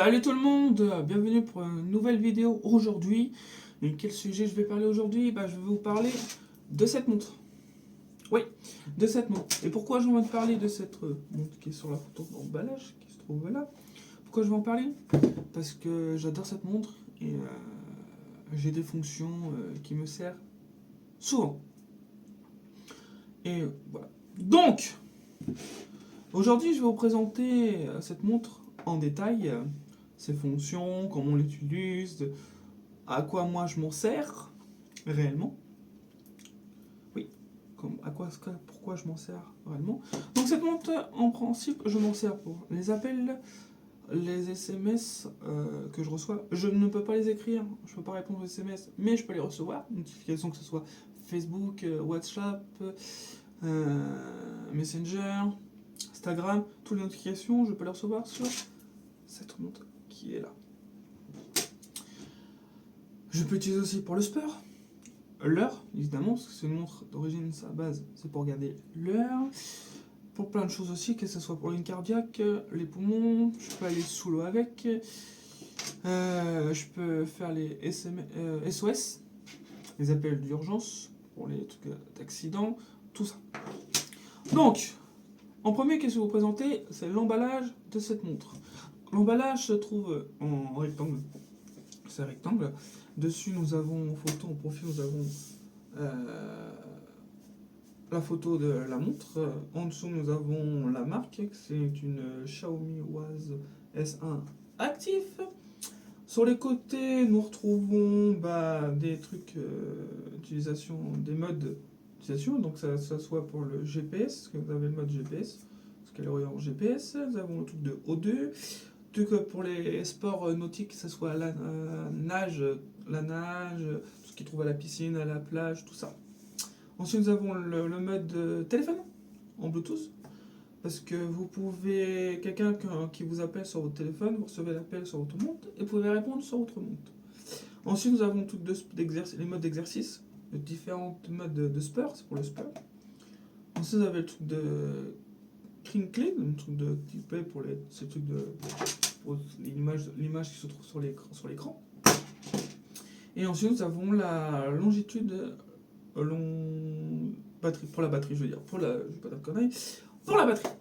Salut tout le monde, bienvenue pour une nouvelle vidéo aujourd'hui. Et quel sujet je vais parler aujourd'hui? Je vais vous parler de cette montre. Oui, de cette montre. Et pourquoi j'ai envie de parler de cette montre qui est sur la photo d'emballage, qui se trouve là? Pourquoi je vais en parler? Parce que j'adore cette montre et j'ai des fonctions qui me servent souvent. Et voilà. Donc, aujourd'hui je vais vous présenter cette montre en détail. Ses fonctions, comment on l'utilise, à quoi moi je m'en sers réellement. Oui, pourquoi je m'en sers réellement. Donc cette montre, en principe, je m'en sers pour les appels, les SMS que je reçois. Je ne peux pas les écrire, je ne peux pas répondre aux SMS, mais je peux les recevoir. Notifications que ce soit Facebook, WhatsApp, Messenger, Instagram, toutes les notifications, je peux les recevoir sur cette montre qui est là. Je peux utiliser aussi pour le sport, l'heure, évidemment, parce que c'est une montre d'origine, sa base, c'est pour regarder l'heure. Pour plein de choses aussi, que ce soit pour une cardiaque, les poumons, je peux aller sous l'eau avec. Je peux faire les SOS, les appels d'urgence, pour les trucs d'accident, tout ça. Donc, en premier, qu'est-ce que je vais vous présenter? C'est l'emballage de cette montre. L'emballage se trouve en rectangle. C'est un rectangle. Dessus, nous avons en photo, en profil, nous avons la photo de la montre. En dessous, nous avons la marque. C'est une Xiaomi Oise S1 actif. Sur les côtés, nous retrouvons des trucs d'utilisation, des modes d'utilisation. Donc, ça soit pour le GPS, parce que vous avez le mode GPS, parce qu'elle est orientée en GPS. Nous avons le truc de O2. Pour les sports nautiques, que ce soit la nage, tout ce qui trouve à la piscine, à la plage, tout ça. Ensuite, nous avons le mode téléphone en Bluetooth, parce que vous pouvez, quelqu'un qui vous appelle sur votre téléphone, vous recevez l'appel sur votre montre et vous pouvez répondre sur votre montre. Ensuite, nous avons les modes d'exercice, de différents modes de sport, c'est pour le sport. Ensuite, vous avez le truc de crinkling, le truc de type pour ces trucs pour l'image qui se trouve sur l'écran. Et ensuite, nous avons la longitude batterie, pour la batterie, je veux dire, je vais pas dire de conneries, pour la batterie.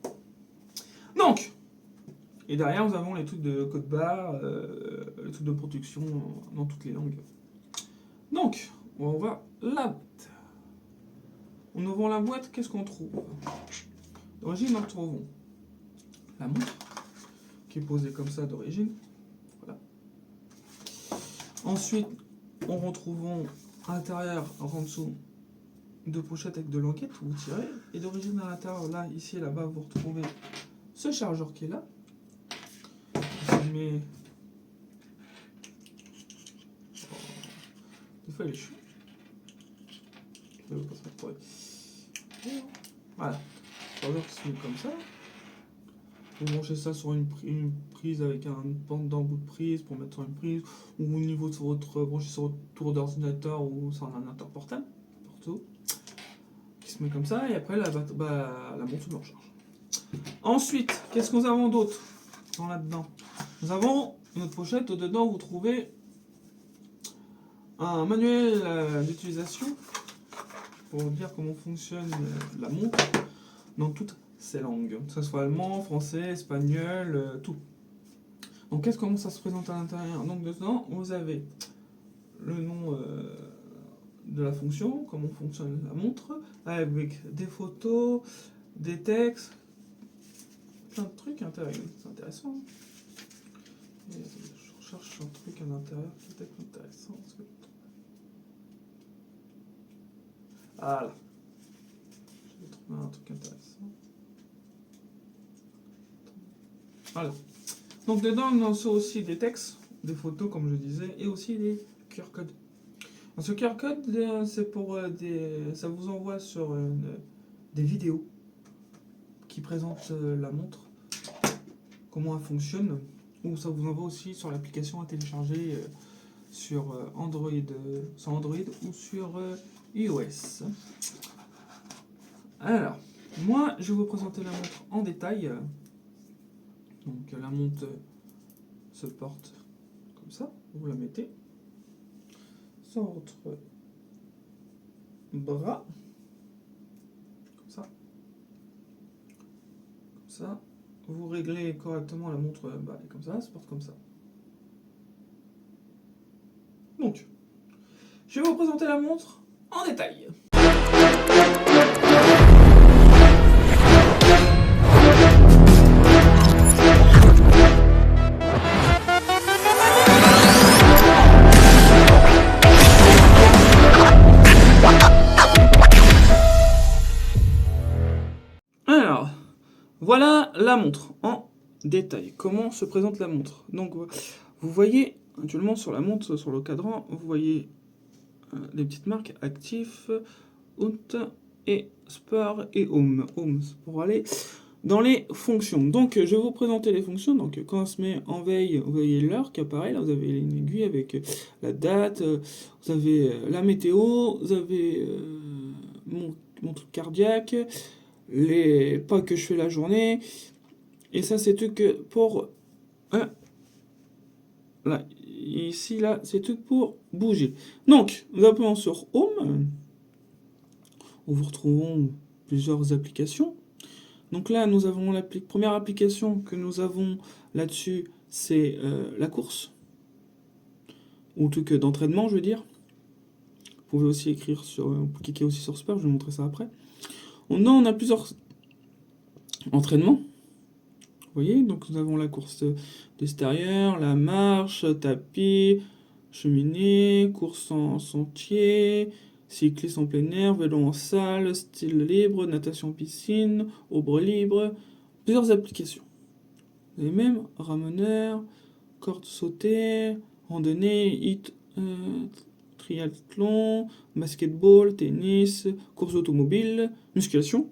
Donc, et derrière, nous avons les trucs de code barre, les trucs de protection dans toutes les langues. Donc, on va voir la boîte. En ouvrant la boîte, qu'est-ce qu'on trouve? D'origine, nous retrouvons la montre, qui est posée comme ça d'origine. Voilà. Ensuite, on retrouvons à l'intérieur, en dessous, deux pochettes avec de l'enquête, vous tirez. Et d'origine à l'intérieur, là, ici et là-bas, vous retrouvez ce chargeur qui est là. Mais des fois, il est chaud. Voilà. Chargeur qui se met comme ça. Vous branchez ça sur une prise avec un pendant bout de prise pour mettre sur une prise, ou au niveau de branché sur votre tour d'ordinateur ou sur un ordinateur portable, n'importe où, qui se met comme ça, et après la montre se recharge. Ensuite, qu'est-ce que nous avons d'autre là-dedans? Nous avons une autre pochette, dedans vous trouvez un manuel d'utilisation pour dire comment fonctionne la montre dans toutes ces langues, que ce soit allemand, français, espagnol, tout. Donc comment ça se présente à l'intérieur? Donc dedans, vous avez le nom de la fonction, comment fonctionne la montre, avec des photos, des textes, plein de trucs intéressants. Et je recherche un truc à l'intérieur qui est peut-être intéressant. Voilà. Je vais trouver un truc intéressant. Voilà. Donc dedans, on a aussi des textes, des photos, comme je disais, et aussi des QR codes. Ce QR code, c'est pour ça vous envoie sur des vidéos qui présentent la montre, comment elle fonctionne, ou ça vous envoie aussi sur l'application à télécharger sur Android ou sur iOS. Alors, moi, je vais vous présenter la montre en détail. Donc la montre se porte comme ça. Vous la mettez sur votre bras. Comme ça. Comme ça. Vous réglez correctement la montre, bah, comme ça, elle se porte comme ça. Donc, je vais vous présenter la montre en détail. Alors, voilà la montre en détail. Comment se présente la montre? Donc, vous voyez actuellement sur la montre, sur le cadran, vous voyez les petites marques Actif, Out et Sport et Home. Home, c'est pour aller dans les fonctions. Donc, je vais vous présenter les fonctions. Donc, quand on se met en veille, vous voyez l'heure qui apparaît. Là, vous avez une aiguille avec la date, vous avez la météo, vous avez mon truc cardiaque, les pas que je fais la journée. Et ça, c'est tout que pour... là, ici, là, c'est tout pour bouger. Donc, nous appuyons sur Home, où vous retrouvons plusieurs applications. Donc là, nous avons la première application que nous avons là-dessus, c'est la course, ou le truc d'entraînement, je veux dire. Vous pouvez aussi écrire sur, cliquer aussi sur Sport, je vais vous montrer ça après. On a plusieurs entraînements. Vous voyez, donc nous avons la course d'extérieur, la marche, tapis, cheminée, course en sentier, cyclisme en plein air, vélo en salle, style libre, natation piscine, ombre libre, plusieurs applications. Vous avez même rameneur, corde sautée, randonnée, triathlon, basketball, tennis, course automobile, musculation.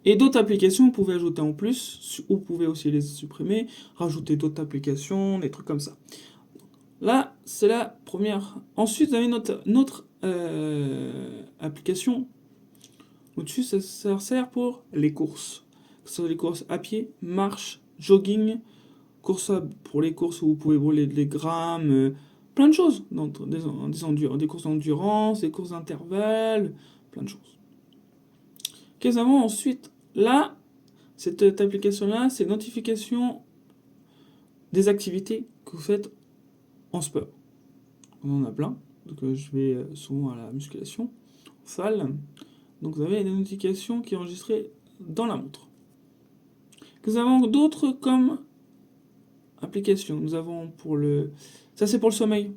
Et d'autres applications, vous pouvez ajouter en plus, ou vous pouvez aussi les supprimer, rajouter d'autres applications, des trucs comme ça. Là, c'est la première. Ensuite, vous avez notre application. Au-dessus, ça sert pour les courses. Que ce soit les courses à pied, marche, jogging, pour les courses où vous pouvez brûler des grammes, plein de choses. Des courses d'endurance, des courses d'intervalle, plein de choses. Qu'est-ce qu'on a ensuite? Là, cette application-là, c'est notification des activités que vous faites en sport. On en a plein. Donc, je vais souvent à la musculation, en salle. Donc, vous avez des notifications qui sont enregistrées dans la montre. Nous avons d'autres comme applications. Nous avons pour le... Ça, c'est pour le sommeil.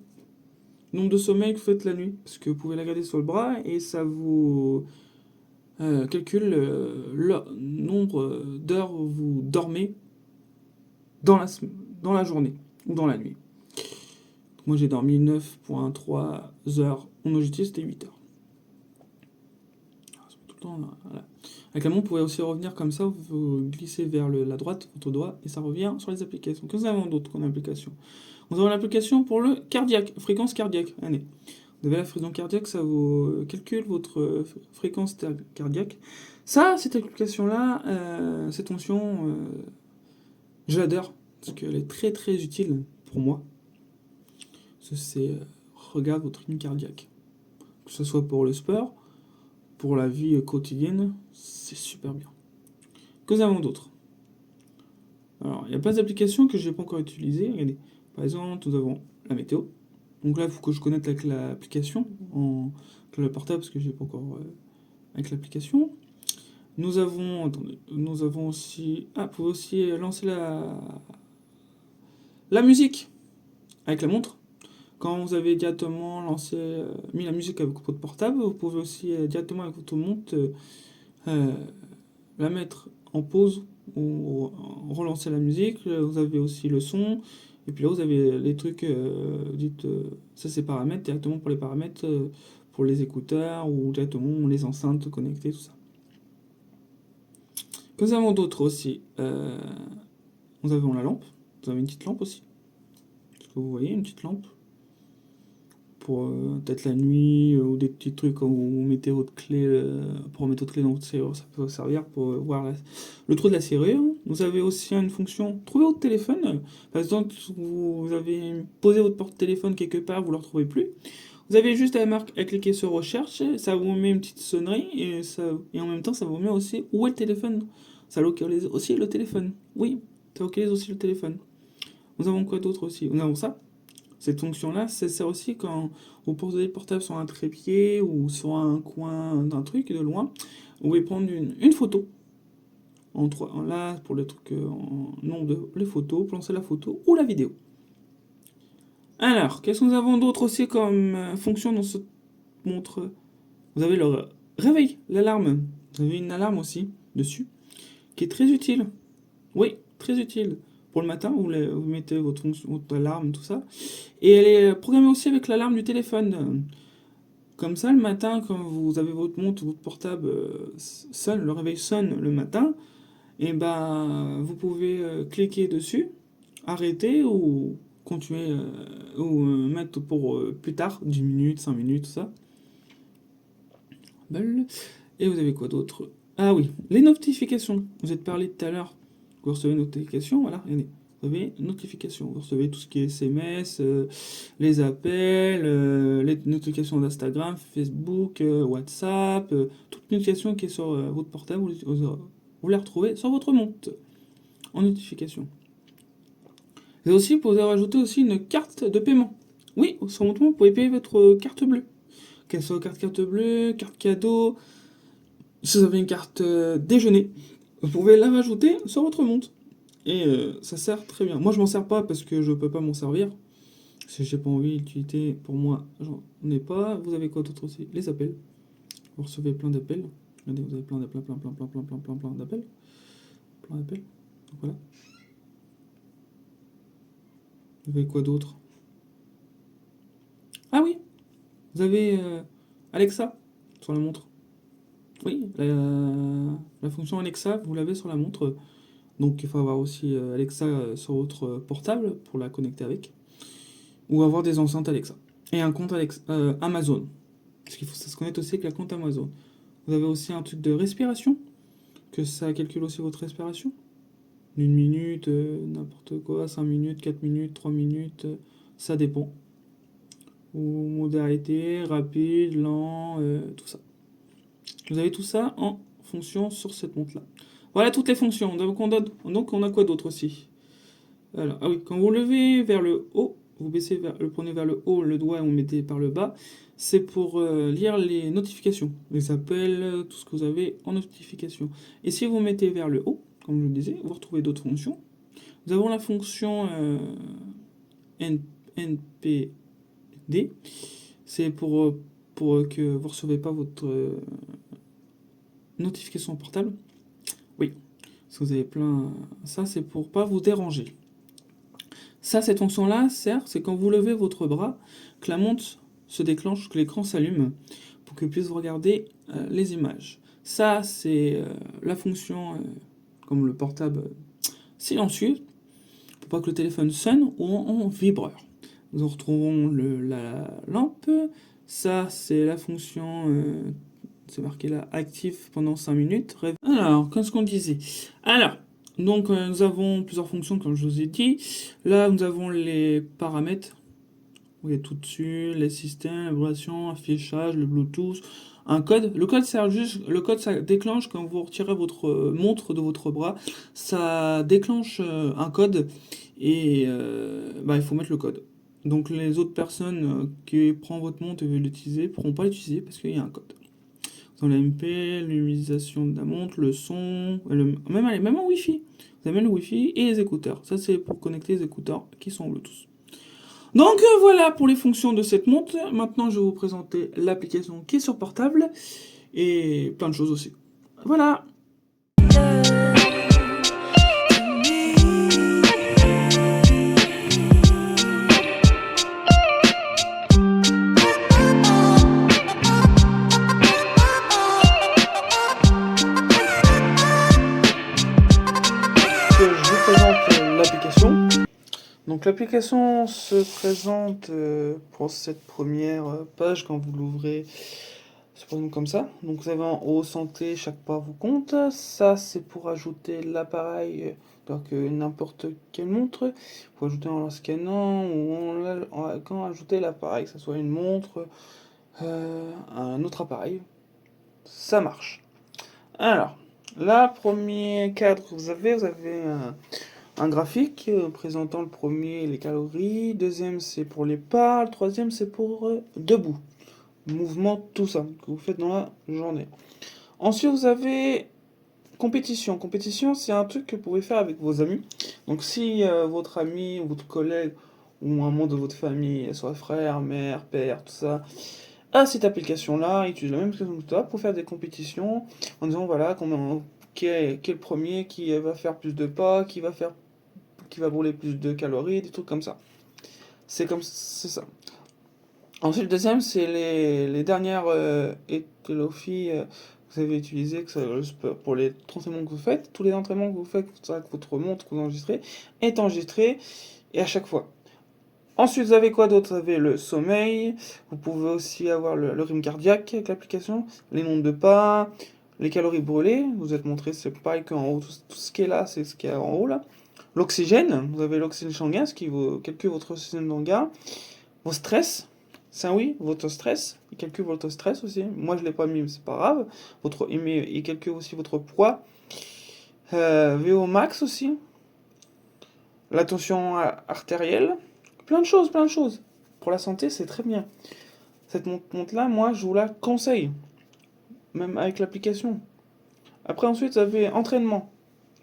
Nombre de sommeil que vous faites la nuit. Parce que vous pouvez la garder sur le bras et ça vous... calcule le nombre d'heures où vous dormez dans la journée ou dans la nuit. Donc moi j'ai dormi 9,3 heures. Mon objectif c'était 8 heures. Tout le temps, voilà. Avec la montre, vous pouvez aussi revenir comme ça, vous glissez vers la droite, votre doigt, et ça revient sur les applications. Qu'est-ce que nous avons d'autres comme application? Nous avons l'application pour le cardiaque, fréquence cardiaque. Allez. Vous avez la fréquence cardiaque, ça vous calcule votre fréquence cardiaque. Ça, cette application-là, cette fonction, je l'adore, parce qu'elle est très très utile pour moi. C'est regarde votre rythme cardiaque. Que ce soit pour le sport, pour la vie quotidienne, c'est super bien. Que nous avons d'autres? Alors, il y a plein d'applications que je n'ai pas encore utilisées. Regardez. Par exemple, nous avons la météo. Donc là, il faut que je connaisse avec l'application, avec le portable, parce que je n'ai pas encore avec l'application. Nous avons aussi... Ah, vous pouvez aussi lancer la musique avec la montre. Quand vous avez directement mis la musique avec votre portable, vous pouvez aussi directement avec votre montre la mettre en pause ou relancer la musique. Vous avez aussi le son. Et puis là, vous avez les trucs, ça c'est paramètres, directement pour les paramètres, pour les écouteurs ou directement les enceintes connectées, tout ça. Que nous avons d'autres aussi? Nous avons la lampe. Vous avez une petite lampe aussi. Est-ce que vous voyez une petite lampe pour peut-être la nuit ou des petits trucs quand vous mettez votre clé pour mettre votre clé dans votre serrure, ça peut servir pour voir le trou de la serrure. Vous avez aussi une fonction trouver votre téléphone. Par exemple, vous avez posé votre porte-téléphone quelque part, vous ne le retrouvez plus. Vous avez juste à cliquer sur recherche, ça vous met une petite sonnerie et en même temps ça vous met aussi où est le téléphone. Ça localise aussi le téléphone. Oui, ça localise aussi le téléphone. Nous avons quoi d'autre aussi? Nous avons ça. Cette fonction-là, ça sert aussi quand vous posez le portable sur un trépied ou sur un coin d'un truc de loin. Vous pouvez prendre une photo. Là, pour le truc en nombre de les photos, lancer la photo ou la vidéo. Alors, qu'est-ce que nous avons d'autre aussi comme fonction dans cette montre? Vous avez le réveil, l'alarme. Vous avez une alarme aussi dessus, qui est très utile. Oui, très utile. Pour le matin, vous mettez votre alarme, tout ça. Et elle est programmée aussi avec l'alarme du téléphone. Comme ça, le matin, quand vous avez votre montre, votre portable sonne, le réveil sonne le matin, et ben vous pouvez cliquer dessus, arrêter ou continuer ou mettre pour plus tard, 10 minutes, 5 minutes, tout ça. Et vous avez quoi d'autre? Ah oui, les notifications. Vous êtes parlé tout à l'heure. Vous recevez une notification, voilà, regardez. Vous avez une notification. Vous recevez tout ce qui est SMS, les appels, les notifications d'Instagram, Facebook, WhatsApp, toute notification qui est sur votre portable, vous les retrouvez sur votre montre en notification. Et aussi, vous pouvez rajouter aussi une carte de paiement. Oui, sur votre montre, vous pouvez payer votre carte bleue. Qu'elle soit carte bleue, carte cadeau, si vous avez une carte déjeuner, vous pouvais la rajouter sur votre montre. Et ça sert très bien. Moi, je m'en sers pas parce que je peux pas m'en servir. Si j'ai pas envie d'utiliser, pour moi, j'en ai pas. Vous avez quoi d'autre aussi? Les appels. Vous recevez plein d'appels. Regardez, vous avez plein d'appels. Plein d'appels. Donc voilà. Vous avez quoi d'autre? Ah oui, vous avez Alexa sur la montre. Oui, la fonction Alexa, vous l'avez sur la montre. Donc il faut avoir aussi Alexa sur votre portable pour la connecter avec. Ou avoir des enceintes Alexa. Et un compte Amazon. Parce qu'il faut ça se connecte aussi avec la compte Amazon. Vous avez aussi un truc de respiration. Que ça calcule aussi votre respiration. 1 minute, n'importe quoi, 5 minutes, 4 minutes, 3 minutes, ça dépend. Ou modalité, rapide, lent, tout ça. Vous avez tout ça en fonction sur cette montre-là. Voilà toutes les fonctions. Donc on a quoi d'autre aussi? Alors, ah oui, quand vous levez vers le haut, vous prenez vers le haut le doigt et vous mettez par le bas, c'est pour lire les notifications, les appels, tout ce que vous avez en notification. Et si vous mettez vers le haut, comme je le disais, vous retrouvez d'autres fonctions. Nous avons la fonction NPD, c'est pour que vous ne recevez pas votre notification portable. Oui, si vous avez plein... Ça, c'est pour pas vous déranger. Ça, cette fonction-là sert, c'est quand vous levez votre bras, que la montre se déclenche, que l'écran s'allume, pour que puisse vous regarder les images. Ça, c'est la fonction, comme le portable silencieux, pour pas que le téléphone sonne ou en vibreur. Nous retrouvons la lampe. Ça, c'est la fonction... c'est marqué là, actif pendant 5 minutes. Alors, qu'est-ce qu'on disait? Alors, donc nous avons plusieurs fonctions, comme je vous ai dit. Là, nous avons les paramètres. Vous voyez tout dessus, les systèmes, la vibration, affichage, le Bluetooth, un code. Le code sert juste, le code ça déclenche quand vous retirez votre montre de votre bras. Ça déclenche un code et il faut mettre le code. Donc les autres personnes qui prennent votre montre et veulent l'utiliser ne pourront pas l'utiliser parce qu'il y a un code. Dans l'AMP, l'utilisation de la montre, le son, même en Wi-Fi. Vous avez le Wi-Fi et les écouteurs. Ça, c'est pour connecter les écouteurs qui sont en Bluetooth. Donc voilà pour les fonctions de cette montre. Maintenant, je vais vous présenter l'application qui est sur portable et plein de choses aussi. Voilà. Donc l'application se présente pour cette première page quand vous l'ouvrez. Se présente comme ça. Donc vous avez en haut santé, chaque pas vous compte. Ça c'est pour ajouter l'appareil, donc n'importe quelle montre. Faut ajouter en la scannant ou quand ajouter l'appareil, que ce soit une montre, un autre appareil. Ça marche. Alors, là, premier cadre que vous avez un graphique présentant le premier, les calories, deuxième c'est pour les pas, le troisième c'est pour debout, mouvement, tout ça, que vous faites dans la journée. Ensuite vous avez compétition. Compétition c'est un truc que vous pouvez faire avec vos amis. Donc si votre ami, votre collègue ou un membre de votre famille, soit frère, mère, père, tout ça, a cette application-là, utilise la même application que toi pour faire des compétitions en disant voilà qui est le premier qui va faire plus de pas, qui va brûler plus de calories, des trucs comme ça. C'est ça. Ensuite, le deuxième, c'est les dernières ételophies que vous avez utilisées pour les entraînements que vous faites. Tous les entraînements que vous faites avec votre montre que vous enregistrez est enregistré et à chaque fois. Ensuite, vous avez quoi d'autre? Vous avez le sommeil. Vous pouvez aussi avoir le rythme cardiaque avec l'application, les nombres de pas, les calories brûlées. Vous êtes montré, c'est pareil qu'en haut. Tout ce qui est là, c'est ce qui est en haut là. L'oxygène, vous avez l'oxygène sanguin, ce qui vous calcule votre oxygène sanguin. Vos stress, c'est un oui, votre stress. Il calcule votre stress aussi. Moi, je ne l'ai pas mis, mais c'est pas grave. Il calcule aussi votre poids. VO max aussi. La tension artérielle. Plein de choses, plein de choses. Pour la santé, c'est très bien. Cette montre-là, moi, je vous la conseille. Même avec l'application. Après, ensuite, vous avez entraînement.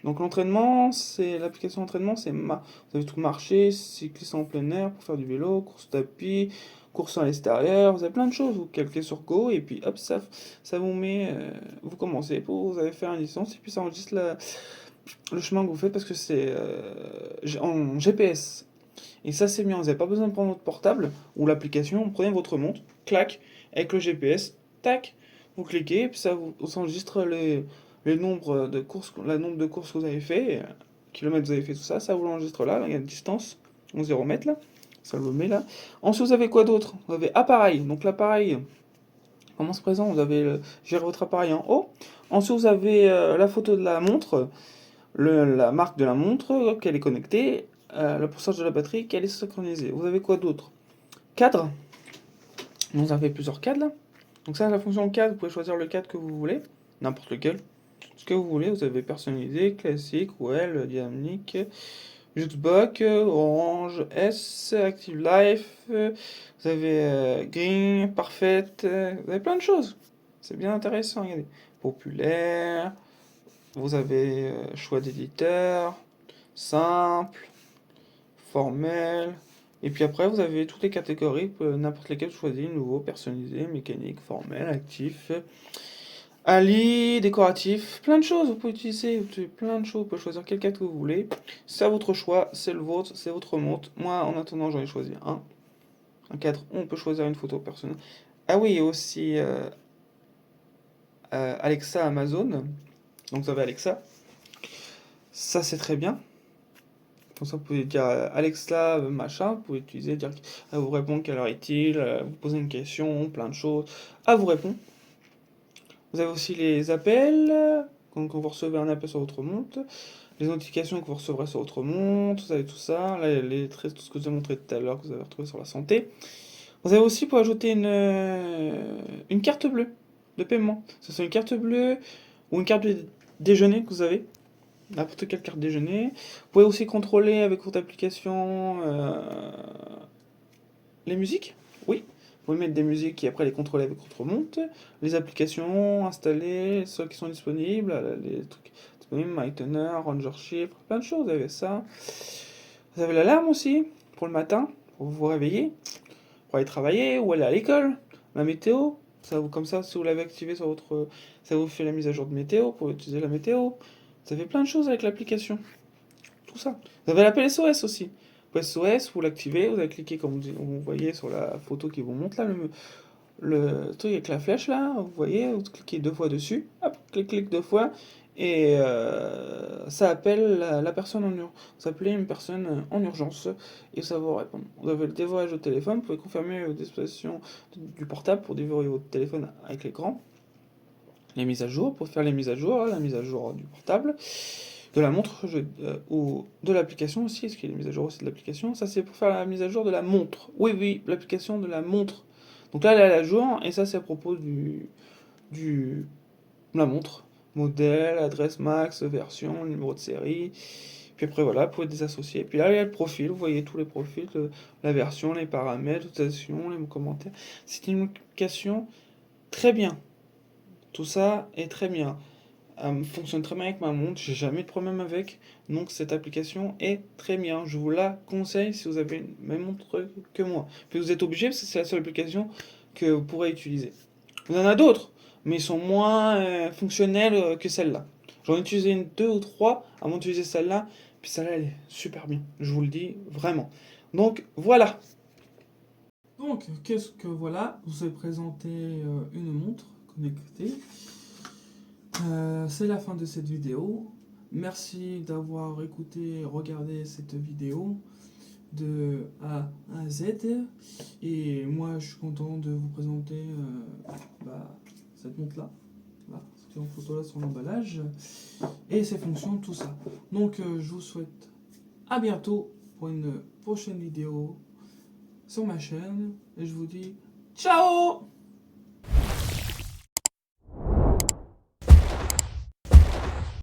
Donc l'entraînement, c'est l'application entraînement, vous avez tout marché, cyclisme en plein air pour faire du vélo, course tapis, course à l'extérieur, vous avez plein de choses. Vous calquez sur Go et puis hop, ça vous met, vous commencez, vous avez fait une licence et puis ça enregistre le chemin que vous faites parce que c'est en GPS. Et ça c'est bien, vous n'avez pas besoin de prendre votre portable ou l'application, vous prenez votre montre, clac, avec le GPS, tac, vous cliquez, et puis ça vous enregistre les nombres de courses, la nombre de courses que vous avez fait, kilomètres que vous avez fait, tout ça, ça vous l'enregistre là, il y a une distance, en 0 mètres là, ça le met là. Ensuite vous avez quoi d'autre? Vous avez appareil, donc l'appareil, comment se présente? Vous avez gérer votre appareil en haut. Ensuite vous avez la photo de la montre, la marque de la montre, qu'elle est connectée, le pourcentage de la batterie, qu'elle est synchronisée. Vous avez quoi d'autre? Cadre. Vous avez plusieurs cadres là. Donc ça, la fonction cadre, vous pouvez choisir le cadre que vous voulez, n'importe lequel. Ce que vous voulez, vous avez personnalisé, classique, well, dynamique, Jukebox, Orange, S, Active Life, vous avez Green, Parfait, vous avez plein de choses. C'est bien intéressant, regardez. Populaire, vous avez choix d'éditeur, simple, formel. Et puis après, vous avez toutes les catégories, n'importe lesquelles vous choisissez, nouveau, personnalisé, mécanique, formel, actif, Ali, décoratif, plein de choses vous pouvez utiliser, plein de choses, vous pouvez choisir quel cadre que vous voulez. C'est à votre choix, c'est le vôtre, c'est votre montre. Moi, en attendant, j'en ai choisi un cadre où on peut choisir une photo personnelle. Ah oui, et aussi Alexa Amazon. Donc vous avez Alexa. Ça, c'est très bien. Comme ça, vous pouvez dire Alexa, machin, vous pouvez utiliser, dire, elle vous répond quelle heure est-il, vous posez une question, plein de choses. Elle vous répond. Vous avez aussi les appels, quand vous recevez un appel sur votre montre, les notifications que vous recevrez sur votre montre, vous avez tout ça, là, tout ce que je vous ai montré tout à l'heure, que vous avez retrouvé sur la santé. Vous avez aussi pour ajouter une carte bleue de paiement. Ce soit une carte bleue ou une carte de déjeuner que vous avez, n'importe quelle carte déjeuner. Vous pouvez aussi contrôler avec votre application les musiques, oui. Vous pouvez mettre des musiques et après les contrôler avec votre montre. Les applications installées, ceux qui sont disponibles, les trucs disponibles, MyTuner, Ranger Shift, plein de choses. Vous avez ça. Vous avez l'alarme aussi pour le matin, pour vous réveiller, pour aller travailler ou aller à l'école. La météo, comme ça, si vous l'avez activé sur votre, ça vous fait la mise à jour de météo pour utiliser la météo. Vous avez plein de choses avec l'application. Tout ça. Vous avez l'appel SOS aussi. SOS, vous l'activez, vous allez cliquer comme vous voyez sur la photo qui vous montre là, le truc avec la flèche là, vous voyez, vous cliquez deux fois dessus, hop, clic deux fois, et ça appelle la personne en urgence. Vous appelez une personne en urgence et ça va vous répondre. Vous avez le déverrouillage au téléphone, vous pouvez confirmer l'exploitation du portable pour déverrouiller votre téléphone avec l'écran. Les mises à jour, pour faire les mises à jour, la mise à jour du portable, de la montre ou de l'application aussi, est-ce qu'il y a des mises à jour aussi de l'application? Ça c'est pour faire la mise à jour de la montre. Oui, oui, l'application de la montre. Donc là, elle est à la jour, et ça c'est à propos du la montre. Modèle, adresse max, version, numéro de série. Puis après voilà, vous pouvez désassocier. Puis là, il y a le profil, vous voyez tous les profils, la version, les paramètres, l'utilisation, les commentaires. C'est une application très bien. Tout ça est très bien. Elle fonctionne très bien avec ma montre, j'ai jamais de problème avec. Donc cette application est très bien. Je vous la conseille si vous avez une même montre que moi. Puis vous êtes obligé parce que c'est la seule application que vous pourrez utiliser. Il y en a d'autres, mais ils sont moins fonctionnels que celle-là. J'en ai utilisé une, deux ou trois avant d'utiliser celle-là. Puis celle-là, elle est super bien. Je vous le dis vraiment. Donc voilà. Donc, qu'est-ce que voilà? Je vous ai présenté une montre connectée. C'est la fin de cette vidéo. Merci d'avoir écouté et regardé cette vidéo de A à Z. Et moi, je suis content de vous présenter cette montre-là. Voilà, c'est en photo là sur l'emballage. Et ses fonctions, tout ça. Donc, je vous souhaite à bientôt pour une prochaine vidéo sur ma chaîne. Et je vous dis ciao!